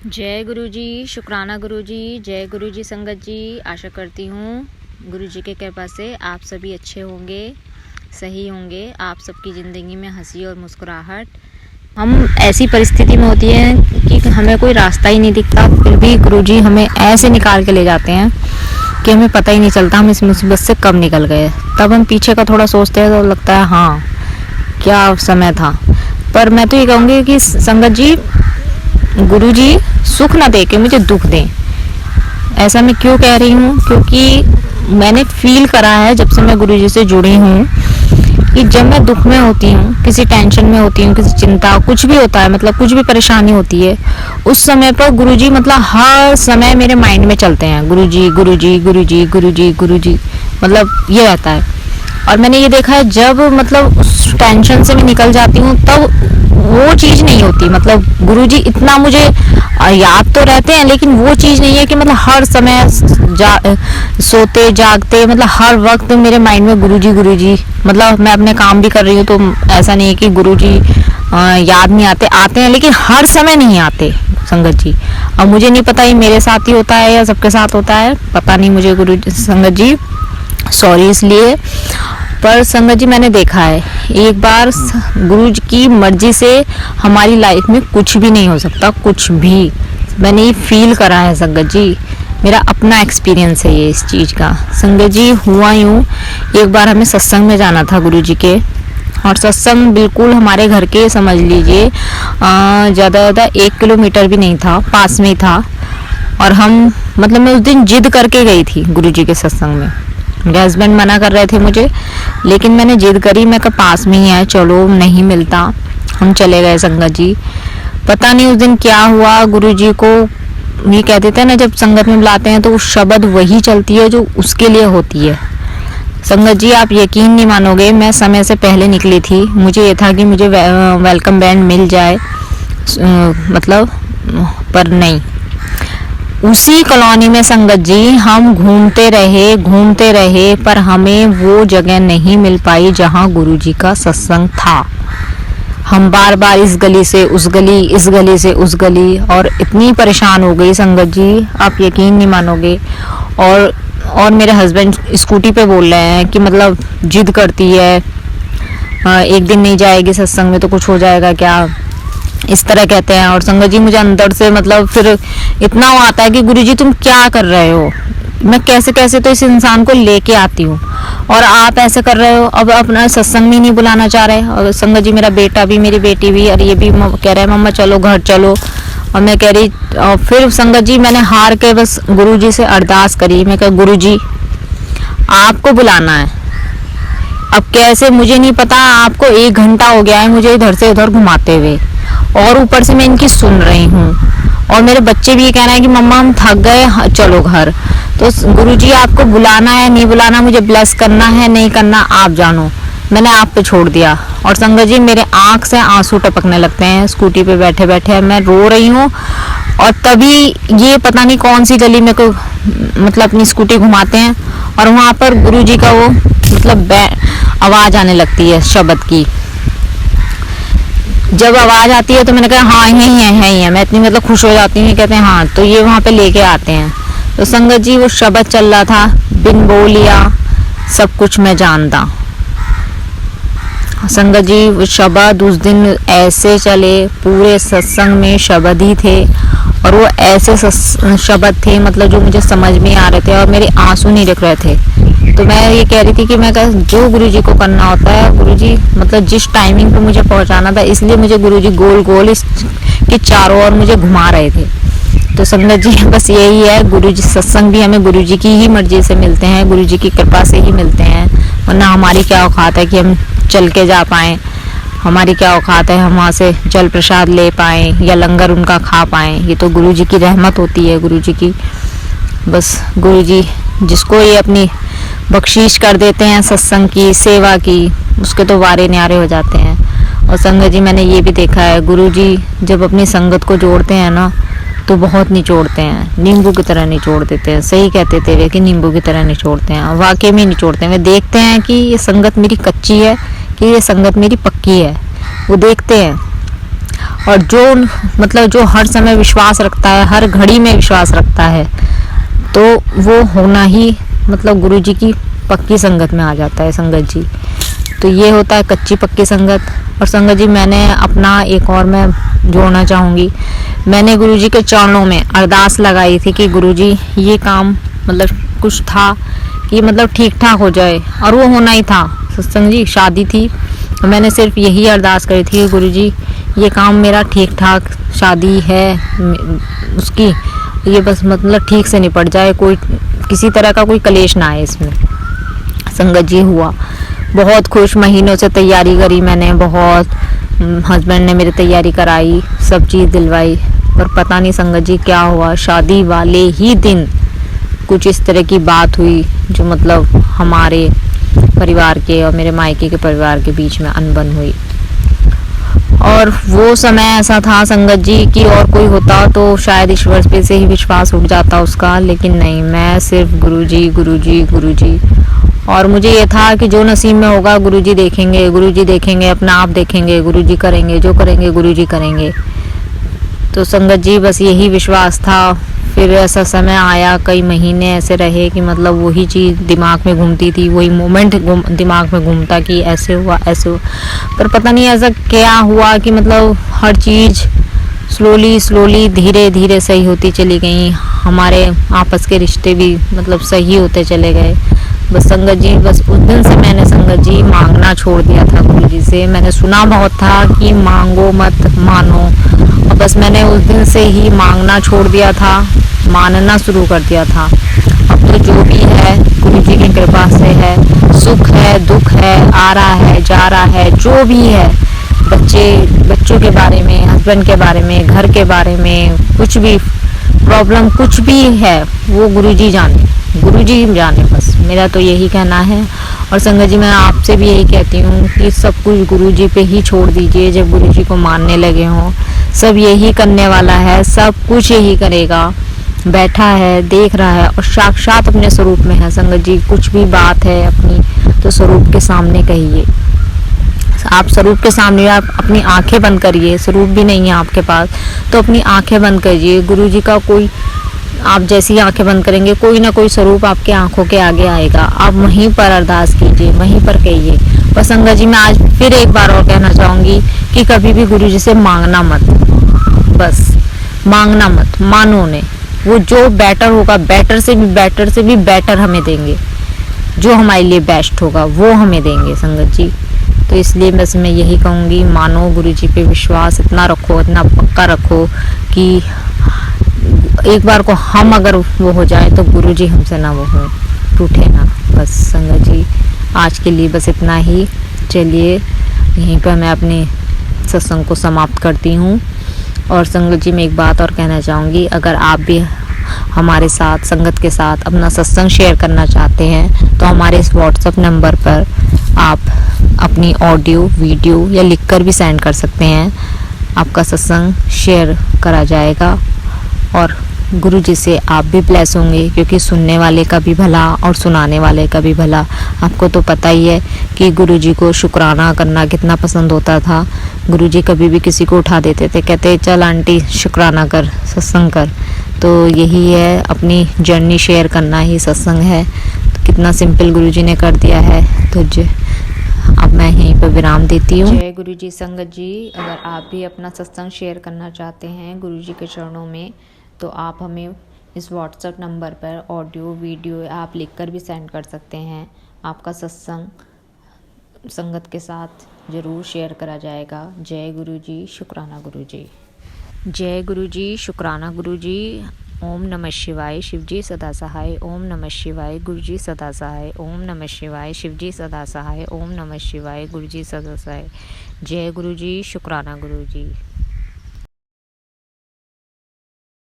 जय गुरु जी, शुक्राना गुरु जी, जय गुरु जी। संगत जी, आशा करती हूँ गुरु जी के कृपा से आप सभी अच्छे होंगे, सही होंगे। आप सबकी ज़िंदगी में हंसी और मुस्कुराहट। हम ऐसी परिस्थिति में होती है कि हमें कोई रास्ता ही नहीं दिखता, फिर भी गुरु जी हमें ऐसे निकाल के ले जाते हैं कि हमें पता ही नहीं चलता हम इस मुसीबत से कब निकल गए। तब हम पीछे का थोड़ा सोचते हैं तो लगता है हाँ क्या समय था। पर मैं तो ये कहूँगी कि संगत जी, गुरु जी सुख ना दे के मुझे दुख दें। ऐसा मैं क्यों कह रही हूँ? क्योंकि मैंने फील करा है जब से मैं गुरु जी से जुड़ी हूँ कि जब मैं दुख में होती हूँ, किसी टेंशन में होती हूँ, किसी चिंता, कुछ भी होता है, मतलब कुछ भी परेशानी होती है, उस समय पर गुरु जी मतलब हर समय मेरे माइंड में चलते हैं। गुरु जी गुरु जी गुरु जी गुरु जी गुरु जी, मतलब ये रहता है। और मैंने ये देखा है जब मतलब उस टेंशन से मैं निकल जाती हूँ तब वो चीज़ नहीं होती। मतलब गुरुजी इतना मुझे याद तो रहते हैं, लेकिन वो चीज़ नहीं है कि मतलब हर समय सोते जागते मतलब हर वक्त मेरे माइंड में गुरुजी। मतलब मैं अपने काम भी कर रही हूँ तो ऐसा नहीं है कि गुरुजी याद नहीं आते, आते हैं, लेकिन हर समय नहीं आते संगत जी। अब मुझे नहीं पता ये मेरे साथ ही होता है या सबके साथ होता है, पता नहीं मुझे गुरु संगत जी, सॉरी इसलिए। पर संगत जी मैंने देखा है एक बार गुरु जी की मर्जी से हमारी लाइफ में कुछ भी नहीं हो सकता, कुछ भी। मैंने ये फील करा है संगत जी, मेरा अपना एक्सपीरियंस है ये इस चीज़ का। संगत जी हुआ यूँ, एक बार हमें सत्संग में जाना था गुरु जी के, और सत्संग बिल्कुल हमारे घर के समझ लीजिए ज़्यादा 1 किलोमीटर भी नहीं था, पास में ही था। और हम मतलब मैं उस दिन जिद करके गई थी गुरु जी के सत्संग में। मेरे हस्बैंड मना कर रहे थे मुझे, लेकिन मैंने जिद करी, मैं कहा पास में ही है चलो, नहीं मिलता, हम चले गए संगत जी। पता नहीं उस दिन क्या हुआ, गुरुजी को ये कह देते हैं ना जब संगत में बुलाते हैं तो उस शब्द वही चलती है जो उसके लिए होती है। संगत जी आप यकीन नहीं मानोगे, मैं समय से पहले निकली थी। मुझे ये था कि मुझे वेलकम बैंड मिल जाए, मतलब पर नहीं। उसी कॉलोनी में संगत जी हम घूमते रहे पर हमें वो जगह नहीं मिल पाई जहां गुरुजी का सत्संग था। हम बार बार इस गली से उस गली, इस गली से उस गली, और इतनी परेशान हो गई संगत जी आप यकीन नहीं मानोगे। और मेरे हस्बैंड स्कूटी पे बोल रहे हैं कि मतलब जिद करती है, एक दिन नहीं जाएगी सत्संग में तो कुछ हो जाएगा क्या, इस तरह कहते हैं। और संगत जी मुझे अंदर से मतलब फिर इतना वो आता है कि गुरुजी तुम क्या कर रहे हो, मैं कैसे कैसे तो इस इंसान को लेके आती हूँ और आप ऐसे कर रहे हो। अब अपना सत्संग में नहीं बुलाना चाह रहे। और संगत जी मेरा बेटा भी, मेरी बेटी भी, और ये भी कह रहे हैं मम्मा चलो घर चलो। और मैं कह रही, और फिर संगत जी मैंने हार के बस गुरुजी से अरदास करी। मैं कहा गुरुजी आपको बुलाना है, अब कैसे मुझे नहीं पता। आपको 1 घंटा हो गया है मुझे इधर से उधर घुमाते हुए, और ऊपर से मैं इनकी सुन रही हूँ, और मेरे बच्चे भी ये कह रहे हैं कि मम्मा हम थक गए चलो घर। तो गुरुजी आपको बुलाना है नहीं बुलाना, मुझे ब्लेस करना है नहीं करना, आप जानो, मैंने आप पे छोड़ दिया। और संगत जी मेरे आंख से आंसू टपकने लगते हैं। स्कूटी पे बैठे बैठे मैं रो रही हूँ, और तभी ये पता नहीं कौन सी गली में को मतलब अपनी स्कूटी घुमाते हैं, और वहाँ पर गुरुजी का वो मतलब आवाज़ आने लगती है शब्द की। जब आवाज़ आती है तो मैंने कहा हाँ यही है, मैं इतनी मतलब खुश हो जाती हूँ। कहते हैं हाँ, तो ये वहाँ पे लेके आते हैं। तो संगत जी वो शब्द चल रहा था, बिन बोलिया सब कुछ मैं जानता। संगत जी वो शब्द उस दिन ऐसे चले, पूरे सत्संग में शब्द ही थे, और वो ऐसे शब्द थे मतलब जो मुझे समझ में आ रहे थे, और मेरे आंसू नहीं रुक रहे थे। तो मैं ये कह रही थी कि मैं जो गुरुजी को करना होता है, गुरुजी मतलब जिस टाइमिंग पे मुझे पहुंचाना था, इसलिए मुझे गुरुजी गोल गोल इसके चारों ओर मुझे घुमा रहे थे। तो संगत जी बस यही है, गुरुजी सत्संग भी हमें गुरुजी की ही मर्जी से मिलते हैं, गुरुजी की कृपा से ही मिलते हैं, वरना हमारी क्या औकात है कि हम चल के जा पाएँ, हमारी क्या औकात है हम वहाँ से जल प्रसाद ले पाएँ या लंगर उनका खा पाएँ। ये तो गुरुजी की रहमत होती है, गुरुजी की। बस गुरुजी जिसको ये अपनी बख्शीश कर देते हैं सत्संग की, सेवा की, उसके तो वारे न्यारे हो जाते हैं। और संगत जी मैंने ये भी देखा है, गुरुजी जब अपनी संगत को जोड़ते हैं ना तो बहुत निचोड़ते हैं, नींबू की तरह निचोड़ देते हैं। सही कहते थे वे कि नींबू की तरह निचोड़ते हैं, वाकई में निचोड़ते हैं। वे देखते हैं कि ये संगत मेरी कच्ची है कि ये संगत मेरी पक्की है, वो देखते हैं। और जो मतलब जो हर समय विश्वास रखता है, हर घड़ी में विश्वास रखता है, तो वो होना ही मतलब गुरु जी की पक्की संगत में आ जाता है संगत जी। तो ये होता है कच्ची पक्की संगत। और संगत जी मैंने अपना एक और मैं जोड़ना चाहूँगी, मैंने गुरु जी के चरणों में अरदास लगाई थी कि गुरु जी ये काम मतलब कुछ था कि मतलब ठीक ठाक हो जाए, और वो होना ही था। सत्संग जी शादी थी, मैंने सिर्फ यही अरदास करी थी कि गुरु जी ये काम मेरा ठीक ठाक शादी है उसकी, ये बस मतलब ठीक से निपट जाए, कोई किसी तरह का कोई कलेश ना आए इसमें। संगत जी हुआ, बहुत खुश, महीनों से तैयारी करी मैंने बहुत, हस्बैंड ने मेरी तैयारी कराई, सब चीज़ दिलवाई, पर पता नहीं संगत जी क्या हुआ, शादी वाले ही दिन कुछ इस तरह की बात हुई जो मतलब हमारे परिवार के और मेरे मायके के परिवार के बीच में अनबन हुई। और वो समय ऐसा था संगत जी कि और कोई होता तो शायद ईश्वर पे से ही विश्वास उठ जाता उसका, लेकिन नहीं, मैं सिर्फ गुरुजी गुरुजी गुरुजी। और मुझे ये था कि जो नसीब में होगा गुरुजी देखेंगे, गुरुजी देखेंगे, अपना आप देखेंगे, गुरुजी करेंगे, जो करेंगे गुरुजी करेंगे। तो संगत जी बस यही विश्वास था। फिर ऐसा समय आया, कई महीने ऐसे रहे कि मतलब वही चीज़ दिमाग में घूमती थी, वही मोमेंट दिमाग में घूमता कि ऐसे हुआ ऐसे हुआ, पर पता नहीं ऐसा क्या हुआ कि मतलब हर चीज़ स्लोली धीरे धीरे सही होती चली गई, हमारे आपस के रिश्ते भी मतलब सही होते चले गए। बस संगत जी, बस उस दिन से मैंने संगत जी मांगना छोड़ दिया था गुरु जी से। मैंने सुना बहुत था कि मांगो मत मानो, और बस मैंने उस दिन से ही मांगना छोड़ दिया था, मानना शुरू कर दिया था। अब तो जो भी है गुरु जी की कृपा से है, सुख है दुख है, आ रहा है जा रहा है, जो भी है, बच्चों के बारे में, हस्बैंड के बारे में, घर के बारे में, कुछ भी प्रॉब्लम कुछ भी है वो गुरुजी जाने, गुरुजी जाने, बस मेरा तो यही कहना है। और संगत जी मैं आपसे भी यही कहती हूँ कि सब कुछ गुरुजी पे ही छोड़ दीजिए। जब गुरुजी को मानने लगे हों, सब यही करने वाला है, सब कुछ यही करेगा, बैठा है देख रहा है और साक्षात अपने स्वरूप में है। संगत जी कुछ भी बात है अपनी तो स्वरूप के सामने कहिए, आप स्वरूप के सामने आप अपनी आंखें बंद करिए, स्वरूप भी नहीं है आपके पास तो अपनी आंखें बंद करिए। गुरु जी का कोई, आप जैसी आंखें बंद करेंगे कोई ना कोई स्वरूप आपके आंखों के आगे आएगा, आप वहीं पर अरदास कीजिए, वहीं पर कहिए। पर संगत जी मैं आज फिर एक बार और कहना चाहूँगी कि कभी भी गुरु जी से मांगना मत, बस मांगना मत, मानो ने वो जो बेटर होगा, बेटर से भी बेटर हमें देंगे, जो हमारे लिए बेस्ट होगा वो हमें देंगे संगत जी। तो इसलिए बस मैं यही कहूँगी, मानो गुरुजी पे विश्वास इतना रखो, इतना पक्का रखो कि एक बार को हम अगर वो हो जाए तो गुरुजी हमसे ना वो हो, टूटे ना। बस संगत जी आज के लिए बस इतना ही। चलिए यहीं पर मैं अपने सत्संग को समाप्त करती हूँ। और संगत जी मैं एक बात और कहना चाहूँगी, अगर आप भी हमारे साथ संगत के साथ अपना सत्संग शेयर करना चाहते हैं तो हमारे इस व्हाट्सएप नंबर पर आप अपनी ऑडियो वीडियो या लिखकर भी सेंड कर सकते हैं। आपका सत्संग शेयर करा जाएगा और गुरु जी से आप भी ब्लेस होंगे, क्योंकि सुनने वाले का भी भला और सुनाने वाले का भी भला। आपको तो पता ही है कि गुरु जी को शुक्राना करना कितना पसंद होता था। गुरु जी कभी भी किसी को उठा देते थे, कहते चल आंटी शुक्राना कर, सत्संग कर। तो यही है, अपनी जर्नी शेयर करना ही सत्संग है। तो कितना सिंपल गुरु जी ने कर दिया है। तो अब मैं यहीं पर विराम देती हूँ। जय गुरु जी संगत जी। अगर आप भी अपना सत्संग शेयर करना चाहते हैं गुरु जी के चरणों में, तो आप हमें इस व्हाट्सएप नंबर पर ऑडियो वीडियो आप लिखकर भी सेंड कर सकते हैं। आपका सत्संग संगत के साथ ज़रूर शेयर करा जाएगा। जय गुरु जी, शुक्राना गुरु जी। जय गुरु जी, शुक्राना गुरु जी। ओम नमः शिवाय, शिवजी सदा सहाय। ओम नमः शिवाय, गुरुजी सदा सहाय। ओम नमः शिवाय, शिवजी सदा सहाय। ओम नमः शिवाय, गुरुजी सदा सहाय। जय गुरु जी, शुक्राना गुरु जी।